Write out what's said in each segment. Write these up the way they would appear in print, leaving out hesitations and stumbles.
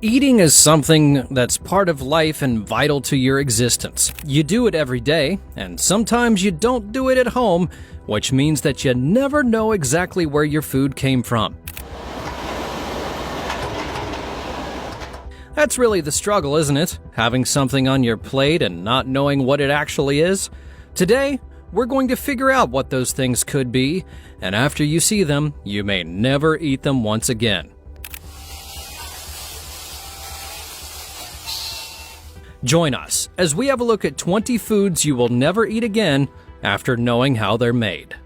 Eating is something that's part of life and vital to your existence. You do it every day, and sometimes you don't do it at home, which means that you never know exactly where your food came from. That's really the struggle, isn't it? Having something on your plate and not knowing what it actually is. Today, we're going to figure out what those things could be, and after you see them, you may never eat them once again. Join us as we have a look at 20 foods you will never eat again after knowing how they're made.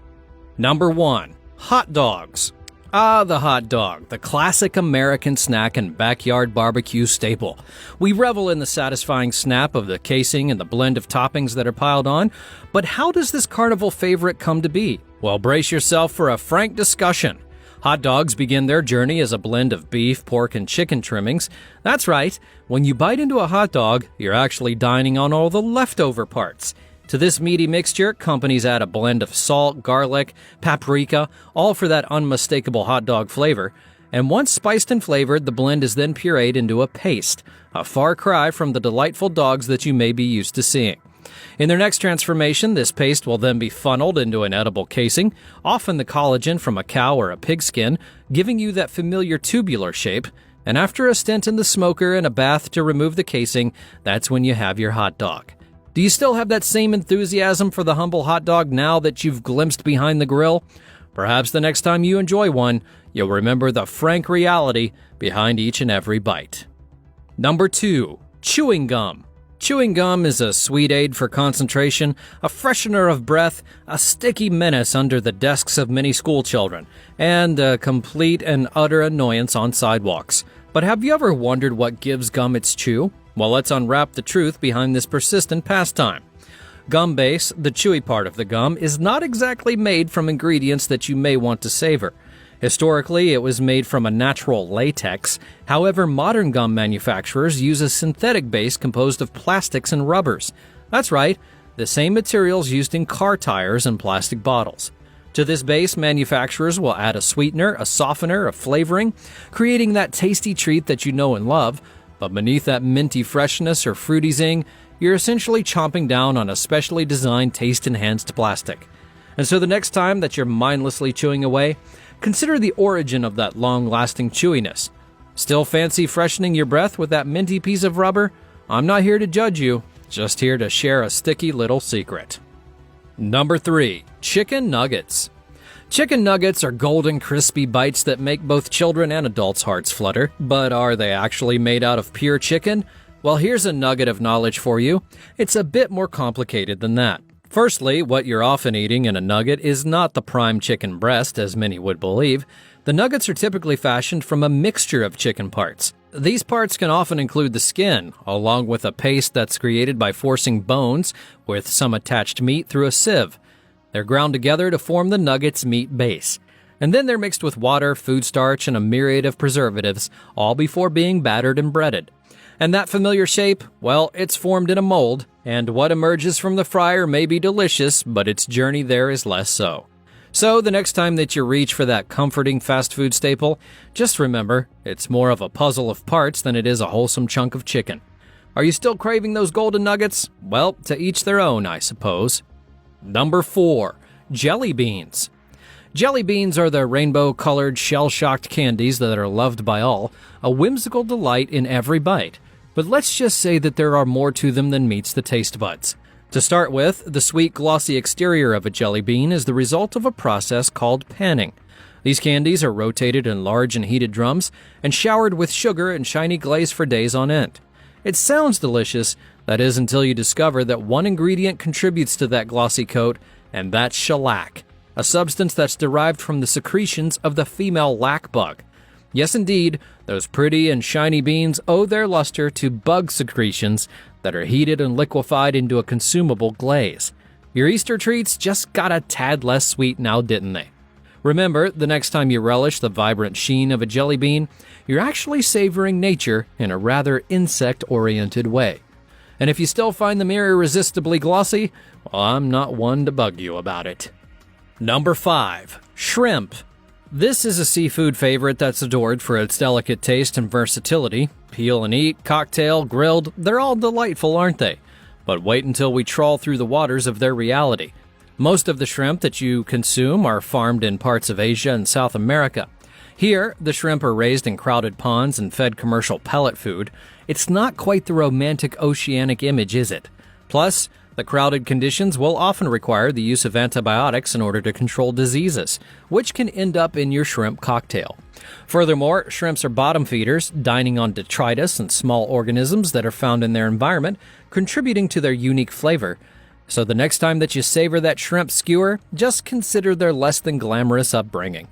Number 1. Hot dogs. The hot dog, the classic American snack and backyard barbecue staple. We revel in the satisfying snap of the casing and the blend of toppings that are piled on, but how does this carnival favorite come to be? Well, brace yourself for a frank discussion. Hot dogs begin their journey as a blend of beef, pork, and chicken trimmings. That's right, when you bite into a hot dog, you're actually dining on all the leftover parts. To this meaty mixture, companies add a blend of salt, garlic, paprika, all for that unmistakable hot dog flavor. And once spiced and flavored, the blend is then pureed into a paste, a far cry from the delightful dogs that you may be used to seeing. In their next transformation, this paste will then be funneled into an edible casing, often the collagen from a cow or a pig skin, giving you that familiar tubular shape. And after a stint in the smoker and a bath to remove the casing, that's when you have your hot dog. Do you still have that same enthusiasm for the humble hot dog now that you've glimpsed behind the grill? Perhaps the next time you enjoy one, you'll remember the frank reality behind each and every bite. Number 2. Chewing gum. Chewing gum is a sweet aid for concentration, a freshener of breath, a sticky menace under the desks of many school children, and a complete and utter annoyance on sidewalks. But have you ever wondered what gives gum its chew? Well, let's unwrap the truth behind this persistent pastime. Gum base, the chewy part of the gum, is not exactly made from ingredients that you may want to savor. Historically, it was made from a natural latex. However, modern gum manufacturers use a synthetic base composed of plastics and rubbers. That's right, the same materials used in car tires and plastic bottles. To this base, manufacturers will add a sweetener, a softener, a flavoring, creating that tasty treat that you know and love. But beneath that minty freshness or fruity zing, you're essentially chomping down on a specially designed taste-enhanced plastic. And so the next time that you're mindlessly chewing away, consider the origin of that long-lasting chewiness. Still fancy freshening your breath with that minty piece of rubber? I'm not here to judge you, just here to share a sticky little secret. Number 3. Chicken nuggets. Chicken nuggets are golden, crispy bites that make both children and adults' hearts flutter. But are they actually made out of pure chicken? Well, here's a nugget of knowledge for you. It's a bit more complicated than that. Firstly, what you're often eating in a nugget is not the prime chicken breast, as many would believe. The nuggets are typically fashioned from a mixture of chicken parts. These parts can often include the skin, along with a paste that's created by forcing bones with some attached meat through a sieve. They're ground together to form the nugget's meat base. And then they're mixed with water, food starch, and a myriad of preservatives, all before being battered and breaded. And that familiar shape, well, it's formed in a mold, and what emerges from the fryer may be delicious, but its journey there is less so. So the next time that you reach for that comforting fast food staple, just remember, it's more of a puzzle of parts than it is a wholesome chunk of chicken. Are you still craving those golden nuggets? Well, to each their own, I suppose. Number 4. Jelly beans. Jelly beans are the rainbow-colored, shell-shocked candies that are loved by all, a whimsical delight in every bite. But let's just say that there are more to them than meets the taste buds. To start with, the sweet, glossy exterior of a jelly bean is the result of a process called panning. These candies are rotated in large and heated drums and showered with sugar and shiny glaze for days on end. It sounds delicious, that is until you discover that one ingredient contributes to that glossy coat, and that's shellac, a substance that's derived from the secretions of the female lac bug. Yes, indeed, those pretty and shiny beans owe their luster to bug secretions that are heated and liquefied into a consumable glaze. Your Easter treats just got a tad less sweet now, didn't they? Remember, the next time you relish the vibrant sheen of a jelly bean, you're actually savoring nature in a rather insect-oriented way. And if you still find them irresistibly glossy, well, I'm not one to bug you about it. Number 5. Shrimp. This is a seafood favorite that's adored for its delicate taste and versatility. Peel and eat, cocktail, grilled, they're all delightful, aren't they? But wait until we trawl through the waters of their reality. Most of the shrimp that you consume are farmed in parts of Asia and South America. Here, the shrimp are raised in crowded ponds and fed commercial pellet food. It's not quite the romantic oceanic image, is it? Plus, the crowded conditions will often require the use of antibiotics in order to control diseases, which can end up in your shrimp cocktail. Furthermore, shrimps are bottom feeders, dining on detritus and small organisms that are found in their environment, contributing to their unique flavor. So the next time that you savor that shrimp skewer, just consider their less than glamorous upbringing.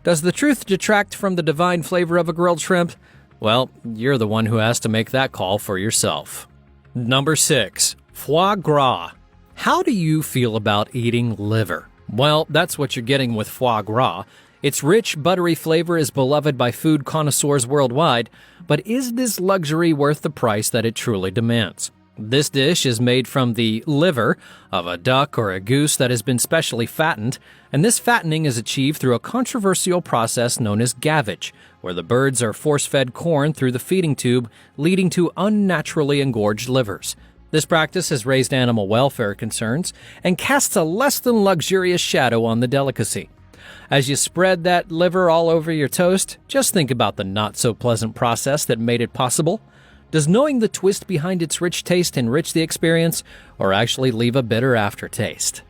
Does the truth detract from the divine flavor of a grilled shrimp? Well, you're the one who has to make that call for yourself. Number 6. Foie gras. How do you feel about eating liver? Well, that's what you're getting with foie gras. Its rich, buttery flavor is beloved by food connoisseurs worldwide, but is this luxury worth the price that it truly demands? This dish is made from the liver of a duck or a goose that has been specially fattened, and this fattening is achieved through a controversial process known as gavage, where the birds are force-fed corn through the feeding tube, leading to unnaturally engorged livers. This practice has raised animal welfare concerns and casts a less than luxurious shadow on the delicacy. As you spread that liver all over your toast, just think about the not-so-pleasant process that made it possible. Does knowing the twist behind its rich taste enrich the experience, or actually leave a bitter aftertaste?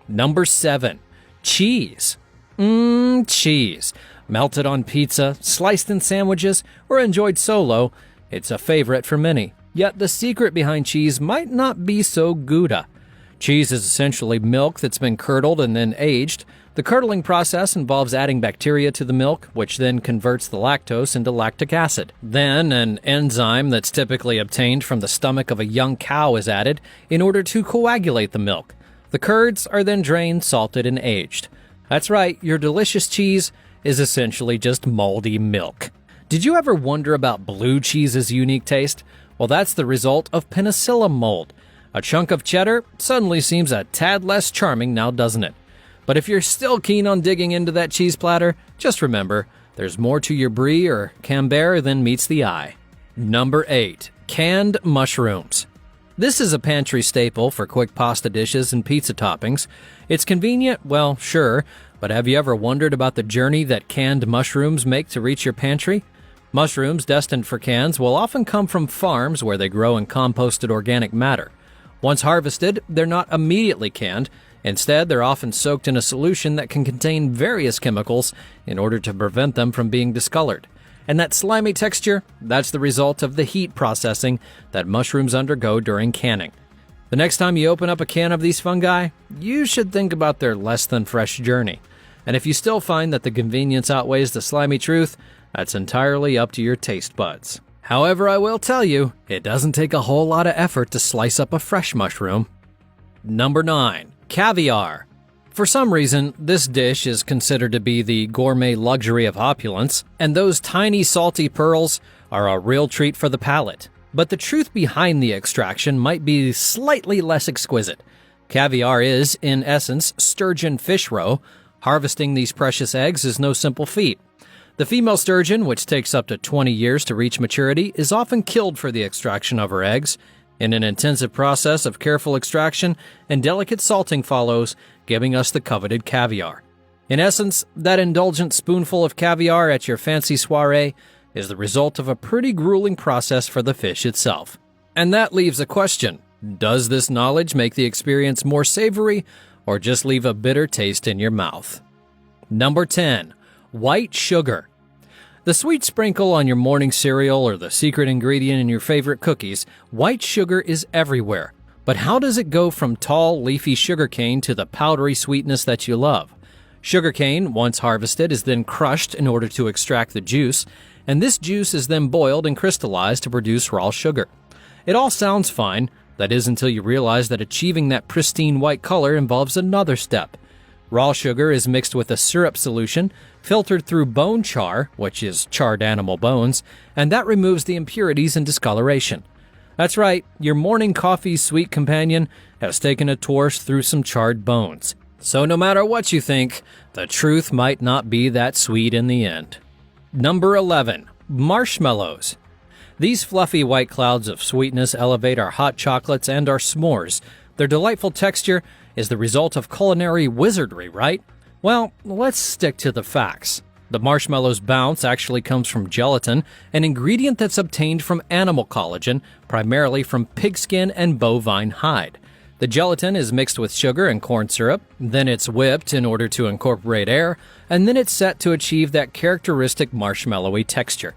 Number 7. Cheese. Cheese. Melted on pizza, sliced in sandwiches, or enjoyed solo, it's a favorite for many. Yet the secret behind cheese might not be so Gouda. Cheese is essentially milk that's been curdled and then aged. The curdling process involves adding bacteria to the milk, which then converts the lactose into lactic acid. Then, an enzyme that's typically obtained from the stomach of a young cow is added in order to coagulate the milk. The curds are then drained, salted, and aged. That's right, your delicious cheese is essentially just moldy milk. Did you ever wonder about blue cheese's unique taste? Well, that's the result of penicillium mold. A chunk of cheddar suddenly seems a tad less charming now, doesn't it? But if you're still keen on digging into that cheese platter, just remember, there's more to your brie or camembert than meets the eye. Number 8. Canned mushrooms. This is a pantry staple for quick pasta dishes and pizza toppings. It's convenient, well, sure, but have you ever wondered about the journey that canned mushrooms make to reach your pantry? Mushrooms destined for cans will often come from farms where they grow in composted organic matter. Once harvested, they're not immediately canned. Instead, they're often soaked in a solution that can contain various chemicals in order to prevent them from being discolored. And that slimy texture, that's the result of the heat processing that mushrooms undergo during canning. The next time you open up a can of these fungi, you should think about their less than fresh journey. And if you still find that the convenience outweighs the slimy truth, that's entirely up to your taste buds. However, I will tell you, it doesn't take a whole lot of effort to slice up a fresh mushroom. Number 9. Caviar. For some reason, this dish is considered to be the gourmet luxury of opulence, and those tiny salty pearls are a real treat for the palate. But the truth behind the extraction might be slightly less exquisite. Caviar is, in essence, sturgeon fish roe. Harvesting these precious eggs is no simple feat. The female sturgeon, which takes up to 20 years to reach maturity, is often killed for the extraction of her eggs. In an intensive process of careful extraction and delicate salting follows, giving us the coveted caviar. In essence, that indulgent spoonful of caviar at your fancy soiree is the result of a pretty grueling process for the fish itself. And that leaves a question. Does this knowledge make the experience more savory, or just leave a bitter taste in your mouth? Number 10. White sugar. The sweet sprinkle on your morning cereal or the secret ingredient in your favorite cookies, white sugar is everywhere. But how does it go from tall, leafy sugarcane to the powdery sweetness that you love? Sugarcane, once harvested, is then crushed in order to extract the juice, and this juice is then boiled and crystallized to produce raw sugar. It all sounds fine, that is until you realize that achieving that pristine white color involves another step. Raw sugar is mixed with a syrup solution, filtered through bone char, which is charred animal bones, and that removes the impurities and discoloration. That's right, your morning coffee's sweet companion has taken a tour through some charred bones. So no matter what you think, the truth might not be that sweet in the end. Number 11. Marshmallows. These fluffy white clouds of sweetness elevate our hot chocolates and our s'mores. Their delightful texture is the result of culinary wizardry, right? Well, let's stick to the facts. The marshmallow's bounce actually comes from gelatin, an ingredient that's obtained from animal collagen, primarily from pigskin and bovine hide. The gelatin is mixed with sugar and corn syrup, then it's whipped in order to incorporate air, and then it's set to achieve that characteristic marshmallowy texture.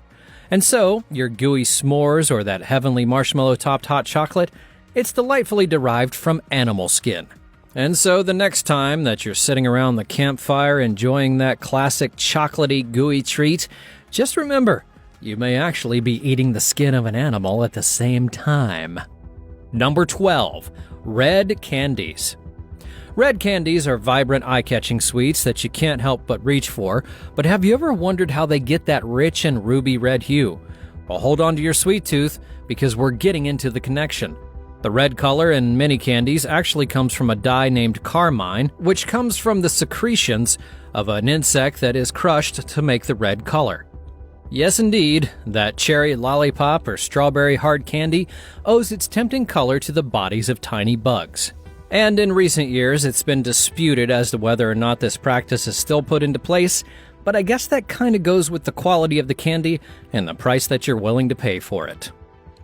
And so, your gooey s'mores or that heavenly marshmallow-topped hot chocolate, it's delightfully derived from animal skin. And so the next time that you're sitting around the campfire enjoying that classic chocolatey, gooey treat, just remember, you may actually be eating the skin of an animal at the same time. Number 12. Red candies. Red candies are vibrant, eye-catching sweets that you can't help but reach for, but have you ever wondered how they get that rich and ruby red hue? Well, hold on to your sweet tooth, because we're getting into the connection. The red color in many candies actually comes from a dye named carmine, which comes from the secretions of an insect that is crushed to make the red color. Yes, indeed, that cherry lollipop or strawberry hard candy owes its tempting color to the bodies of tiny bugs. And in recent years, it's been disputed as to whether or not this practice is still put into place, but I guess that kind of goes with the quality of the candy and the price that you're willing to pay for it.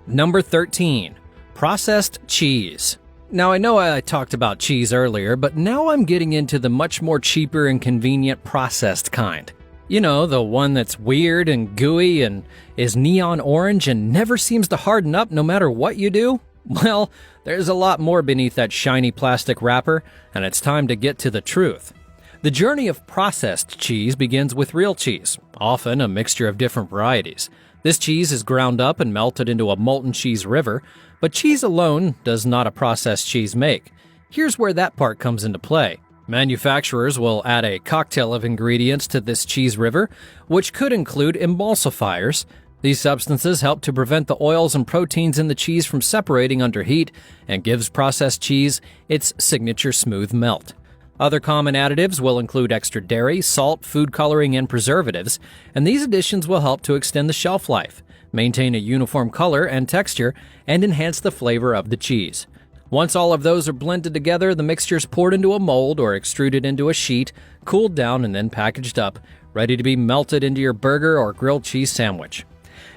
Number 13. Processed cheese. Now, I know I talked about cheese earlier, but now I'm getting into the much more cheaper and convenient processed kind. You know, the one that's weird and gooey and is neon orange and never seems to harden up no matter what you do? Well, there's a lot more beneath that shiny plastic wrapper, and it's time to get to the truth. The journey of processed cheese begins with real cheese, often a mixture of different varieties. This cheese is ground up and melted into a molten cheese river, but cheese alone does not a processed cheese make. Here's where that part comes into play. Manufacturers will add a cocktail of ingredients to this cheese river, which could include emulsifiers. These substances help to prevent the oils and proteins in the cheese from separating under heat and gives processed cheese its signature smooth melt. Other common additives will include extra dairy, salt, food coloring, and preservatives, and these additions will help to extend the shelf life, maintain a uniform color and texture, and enhance the flavor of the cheese. Once all of those are blended together, the mixture is poured into a mold or extruded into a sheet, cooled down, and then packaged up, ready to be melted into your burger or grilled cheese sandwich.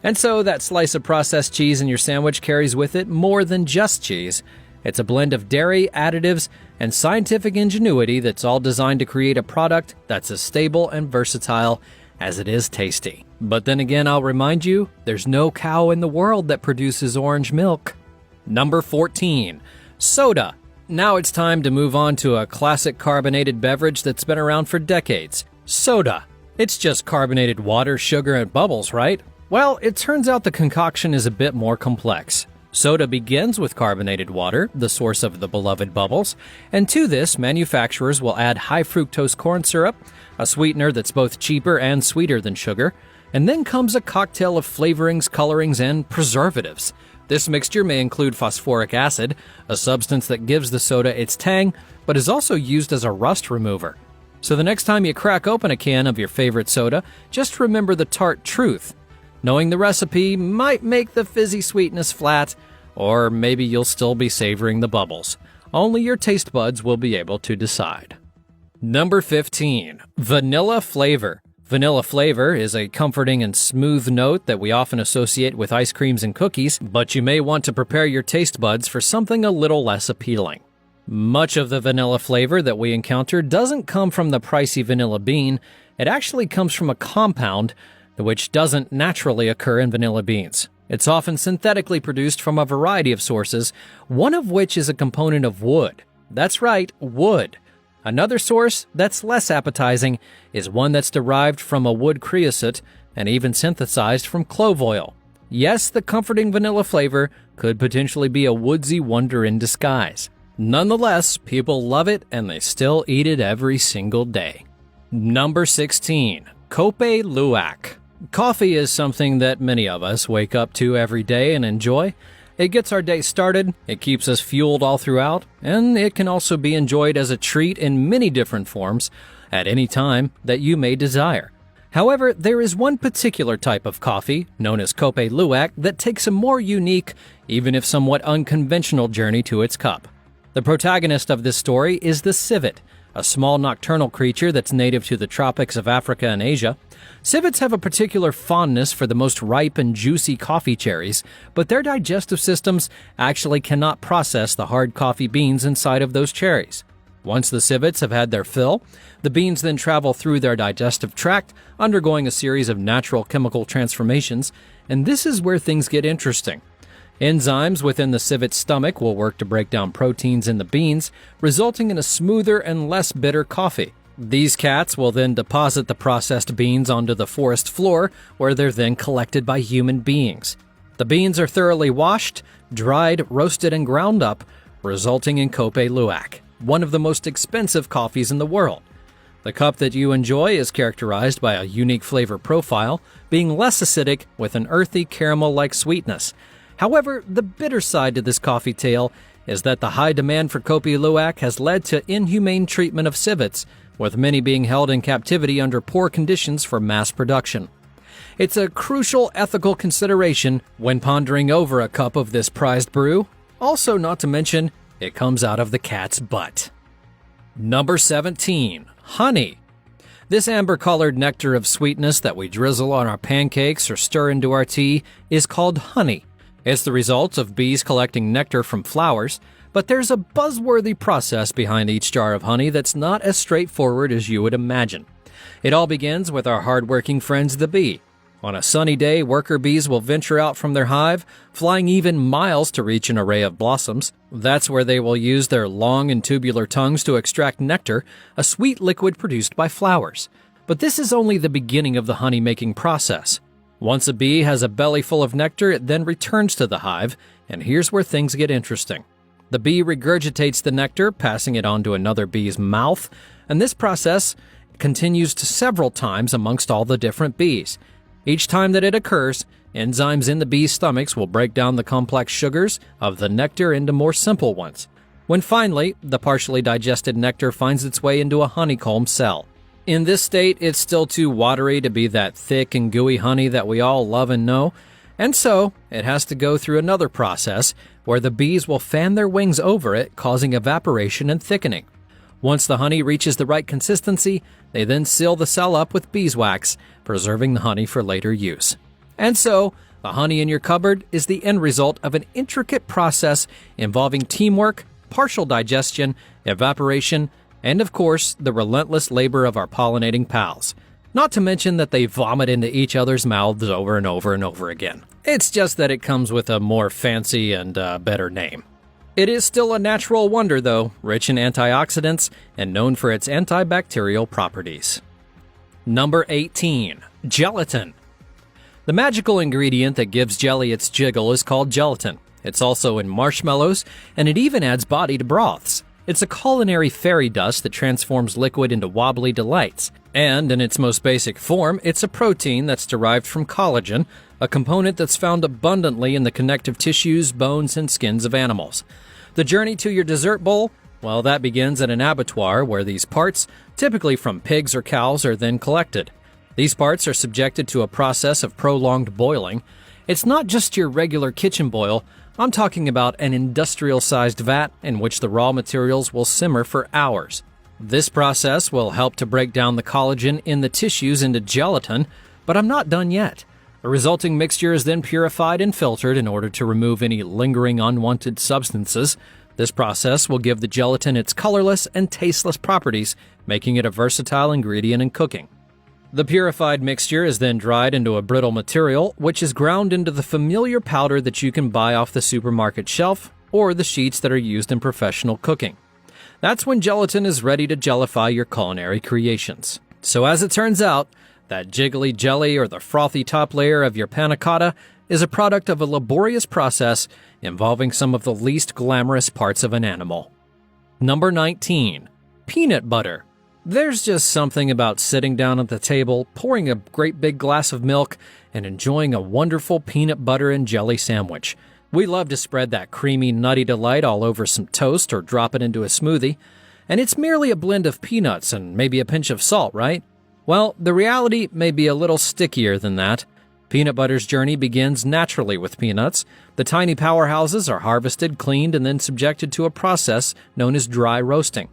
And so that slice of processed cheese in your sandwich carries with it more than just cheese. It's a blend of dairy, additives, and scientific ingenuity that's all designed to create a product that's as stable and versatile as it is tasty. But then again, I'll remind you, there's no cow in the world that produces orange milk. Number 14. Soda. Now it's time to move on to a classic carbonated beverage that's been around for decades. Soda. It's just carbonated water, sugar, and bubbles, right? Well, it turns out the concoction is a bit more complex. Soda begins with carbonated water, the source of the beloved bubbles, and to this, manufacturers will add high fructose corn syrup, a sweetener that's both cheaper and sweeter than sugar, and then comes a cocktail of flavorings, colorings, and preservatives. This mixture may include phosphoric acid, a substance that gives the soda its tang, but is also used as a rust remover. So the next time you crack open a can of your favorite soda, just remember the tart truth. Knowing the recipe might make the fizzy sweetness flat, or maybe you'll still be savoring the bubbles. Only your taste buds will be able to decide. Number 15. Vanilla flavor. Vanilla flavor is a comforting and smooth note that we often associate with ice creams and cookies, but you may want to prepare your taste buds for something a little less appealing. Much of the vanilla flavor that we encounter doesn't come from the pricey vanilla bean. It actually comes from a compound which doesn't naturally occur in vanilla beans. It's often synthetically produced from a variety of sources, one of which is a component of wood. That's right, wood. Another source that's less appetizing is one that's derived from a wood creosote and even synthesized from clove oil. Yes, the comforting vanilla flavor could potentially be a woodsy wonder in disguise. Nonetheless, people love it and they still eat it every single day. Number 16. Cope Luwak. Coffee is something that many of us wake up to every day and enjoy, It gets our day started, it keeps us fueled all throughout, and it can also be enjoyed as a treat in many different forms at any time that you may desire. However, there is one particular type of coffee, known as Kope Luwak, that takes a more unique, even if somewhat unconventional journey to its cup. The protagonist of this story is the civet, a small nocturnal creature that's native to the tropics of Africa and Asia. Civets have a particular fondness for the most ripe and juicy coffee cherries, but their digestive systems actually cannot process the hard coffee beans inside of those cherries. Once the civets have had their fill, the beans then travel through their digestive tract, undergoing a series of natural chemical transformations, and this is where things get interesting. Enzymes within the civet's stomach will work to break down proteins in the beans, resulting in a smoother and less bitter coffee. These cats will then deposit the processed beans onto the forest floor, where they're then collected by human beings. The beans are thoroughly washed, dried, roasted, and ground up, resulting in Kope Luwak, one of the most expensive coffees in the world. The cup that you enjoy is characterized by a unique flavor profile, being less acidic with an earthy caramel-like sweetness. However, the bitter side to this coffee tale is that the high demand for Kope Luwak has led to inhumane treatment of civets, with many being held in captivity under poor conditions for mass production. It's a crucial ethical consideration when pondering over a cup of this prized brew, also not to mention it comes out of the cat's butt. Number 17. Honey. This amber-colored nectar of sweetness that we drizzle on our pancakes or stir into our tea is called honey. It's the result of bees collecting nectar from flowers, but there's a buzzworthy process behind each jar of honey that's not as straightforward as you would imagine. It all begins with our hardworking friends the bee. On a sunny day, worker bees will venture out from their hive, flying even miles to reach an array of blossoms. That's where they will use their long and tubular tongues to extract nectar, a sweet liquid produced by flowers. But this is only the beginning of the honey-making process. Once a bee has a belly full of nectar, it then returns to the hive, and here's where things get interesting. The bee regurgitates the nectar, passing it onto another bee's mouth, and this process continues to several times amongst all the different bees. Each time that it occurs, enzymes in the bees' stomachs will break down the complex sugars of the nectar into more simple ones, when finally, the partially digested nectar finds its way into a honeycomb cell. In this state, it's still too watery to be that thick and gooey honey that we all love and know, and so it has to go through another process where the bees will fan their wings over it, causing evaporation and thickening. Once the honey reaches the right consistency, they then seal the cell up with beeswax, preserving the honey for later use. And so, the honey in your cupboard is the end result of an intricate process involving teamwork, partial digestion, evaporation, and of course, the relentless labor of our pollinating pals. Not to mention that they vomit into each other's mouths over and over and over again. It's just that it comes with a more fancy and better name. It is still a natural wonder, though, rich in antioxidants and known for its antibacterial properties. Number 18. Gelatin. The magical ingredient that gives jelly its jiggle is called gelatin. It's also in marshmallows, and it even adds body to broths. It's a culinary fairy dust that transforms liquid into wobbly delights. And in its most basic form, it's a protein that's derived from collagen, a component that's found abundantly in the connective tissues, bones, and skins of animals. The journey to your dessert bowl? Well, that begins at an abattoir where these parts, typically from pigs or cows, are then collected. These parts are subjected to a process of prolonged boiling. It's not just your regular kitchen boil. I'm talking about an industrial-sized vat in which the raw materials will simmer for hours. This process will help to break down the collagen in the tissues into gelatin, but I'm not done yet. The resulting mixture is then purified and filtered in order to remove any lingering unwanted substances. This process will give the gelatin its colorless and tasteless properties, making it a versatile ingredient in cooking. The purified mixture is then dried into a brittle material, which is ground into the familiar powder that you can buy off the supermarket shelf or the sheets that are used in professional cooking. That's when gelatin is ready to jellify your culinary creations. So as it turns out, that jiggly jelly or the frothy top layer of your panna cotta is a product of a laborious process involving some of the least glamorous parts of an animal. Number 19. Peanut butter. There's just something about sitting down at the table, pouring a great big glass of milk, and enjoying a wonderful peanut butter and jelly sandwich. We love to spread that creamy, nutty delight all over some toast or drop it into a smoothie, and it's merely a blend of peanuts and maybe a pinch of salt, right? Well, the reality may be a little stickier than that. Peanut butter's journey begins naturally with peanuts. The tiny powerhouses are harvested, cleaned, and then subjected to a process known as dry roasting.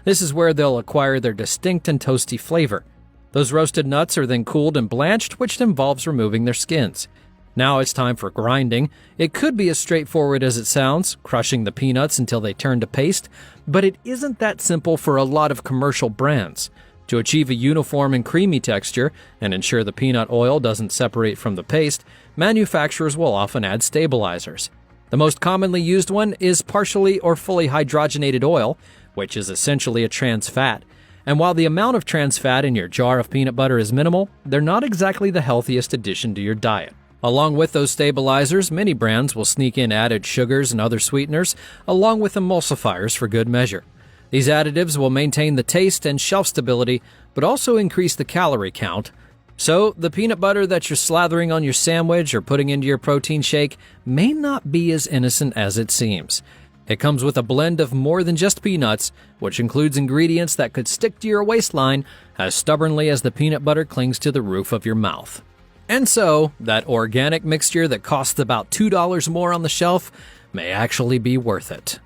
This is where they'll acquire their distinct and toasty flavor. Those roasted nuts are then cooled and blanched, which involves removing their skins. Now it's time for grinding. It could be as straightforward as it sounds, crushing the peanuts until they turn to paste, but it isn't that simple for a lot of commercial brands. To achieve a uniform and creamy texture and ensure the peanut oil doesn't separate from the paste, manufacturers will often add stabilizers. The most commonly used one is partially or fully hydrogenated oil, which is essentially a trans fat. And while the amount of trans fat in your jar of peanut butter is minimal, they're not exactly the healthiest addition to your diet. Along with those stabilizers, many brands will sneak in added sugars and other sweeteners, along with emulsifiers for good measure. These additives will maintain the taste and shelf stability, but also increase the calorie count. So, the peanut butter that you're slathering on your sandwich or putting into your protein shake may not be as innocent as it seems. It comes with a blend of more than just peanuts, which includes ingredients that could stick to your waistline as stubbornly as the peanut butter clings to the roof of your mouth. And so, that organic mixture that costs about $2 more on the shelf may actually be worth it.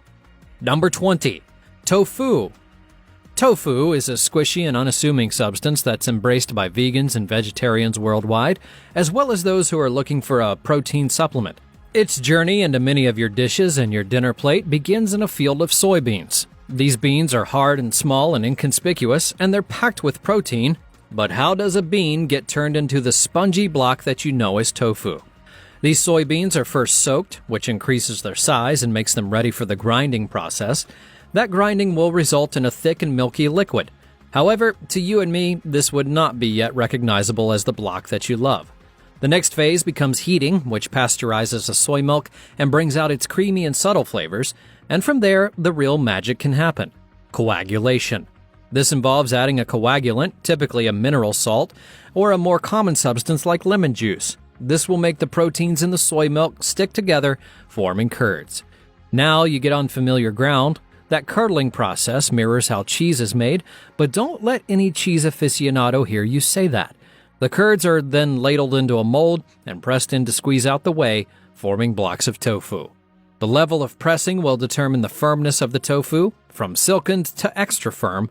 Number 20. Tofu. Tofu is a squishy and unassuming substance that's embraced by vegans and vegetarians worldwide, as well as those who are looking for a protein supplement. Its journey into many of your dishes and your dinner plate begins in a field of soybeans. These beans are hard and small and inconspicuous, and they're packed with protein. But how does a bean get turned into the spongy block that you know as tofu? These soybeans are first soaked, which increases their size and makes them ready for the grinding process. That grinding will result in a thick and milky liquid. However, to you and me, this would not be yet recognizable as the block that you love. The next phase becomes heating, which pasteurizes the soy milk and brings out its creamy and subtle flavors, and from there, the real magic can happen: coagulation. This involves adding a coagulant, typically a mineral salt, or a more common substance like lemon juice. This will make the proteins in the soy milk stick together, forming curds. Now you get on familiar ground. That curdling process mirrors how cheese is made, but don't let any cheese aficionado hear you say that. The curds are then ladled into a mold and pressed in to squeeze out the whey, forming blocks of tofu. The level of pressing will determine the firmness of the tofu, from silkened to extra firm.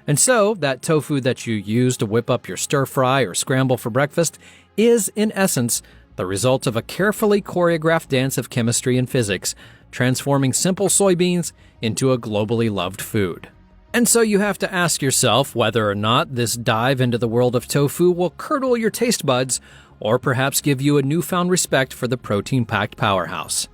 And so, that tofu that you use to whip up your stir-fry or scramble for breakfast is, in essence, the result of a carefully choreographed dance of chemistry and physics, transforming simple soybeans into a globally loved food. And so you have to ask yourself whether or not this dive into the world of tofu will curdle your taste buds, or perhaps give you a newfound respect for the protein-packed powerhouse.